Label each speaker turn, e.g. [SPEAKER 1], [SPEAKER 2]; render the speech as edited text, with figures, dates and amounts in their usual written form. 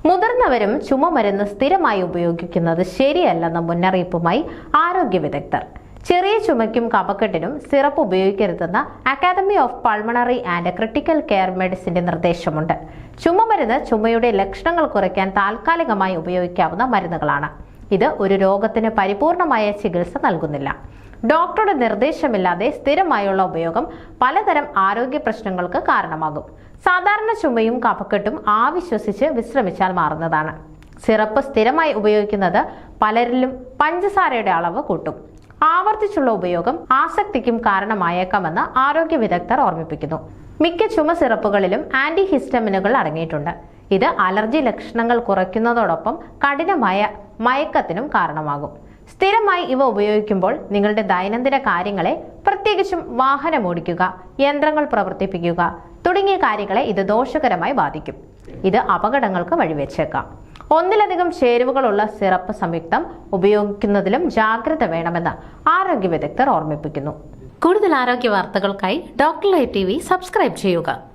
[SPEAKER 1] മുതിർന്നവരും ചുമമരുന്ന് സ്ഥിരമായി ഉപയോഗിക്കുന്നത് ശരിയല്ലെന്ന മുന്നറിയിപ്പുമായി ആരോഗ്യ വിദഗ്ധർ. ചെറിയ ചുമയ്ക്കും കഫക്കെട്ടിനും സിറപ്പ് ഉപയോഗിക്കരുതെന്ന academy of pulmonary and critical care മെഡിസിന്റെ നിർദ്ദേശമുണ്ട്. ചുമമരുന്ന് ചുമയുടെ ലക്ഷണങ്ങൾ കുറയ്ക്കാൻ താൽക്കാലികമായി ഉപയോഗിക്കാവുന്ന മരുന്നുകളാണ്. ഇത് ഒരു രോഗത്തിന് പരിപൂർണമായ ചികിത്സ നൽകുന്നില്ല. ഡോക്ടറുടെ നിർദ്ദേശമില്ലാതെ സ്ഥിരമായുള്ള ഉപയോഗം പലതരം ആരോഗ്യ പ്രശ്നങ്ങൾക്ക് കാരണമാകും. സാധാരണ ചുമയും കഫക്കെട്ടും ആവിശ്വസിച്ച് വിശ്രമിച്ചാൽ മാറുന്നതാണ്. സിറപ്പ് സ്ഥിരമായി ഉപയോഗിക്കുന്നത് പലരിലും പഞ്ചസാരയുടെ അളവ് കൂട്ടും. ആവർത്തിച്ചുള്ള ഉപയോഗം ആസക്തിക്കും കാരണമായേക്കാമെന്ന് ആരോഗ്യ വിദഗ്ധർ ഓർമ്മിപ്പിക്കുന്നു. മിക്ക ചുമ സിറപ്പുകളിലും ആന്റിഹിസ്റ്റമിനുകൾ അടങ്ങിയിട്ടുണ്ട്. ഇത് അലർജി ലക്ഷണങ്ങൾ കുറയ്ക്കുന്നതോടൊപ്പം കഠിനമായ മയക്കത്തിനും കാരണമാകും. സ്ഥിരമായി ഇവ ഉപയോഗിക്കുമ്പോൾ നിങ്ങളുടെ ദൈനംദിന കാര്യങ്ങളെ, പ്രത്യേകിച്ചും വാഹനം ഓടിക്കുക, യന്ത്രങ്ങൾ പ്രവർത്തിപ്പിക്കുക തുടങ്ങിയ കാര്യങ്ങളെ ഇത് ദോഷകരമായി ബാധിക്കും. ഇത് അപകടങ്ങൾക്ക് വഴിവെച്ചേക്കാം. ഒന്നിലധികം ചേരുവകളുള്ള സിറപ്പ് സംയുക്തം ഉപയോഗിക്കുന്നതിലും ജാഗ്രത വേണമെന്ന് ആരോഗ്യ വിദഗ്ധർ ഓർമ്മിപ്പിക്കുന്നു. കൂടുതൽ ആരോഗ്യ വാർത്തകൾക്കായി ഡോക്ടർ ലൈവ് TV സബ്സ്ക്രൈബ് ചെയ്യുക.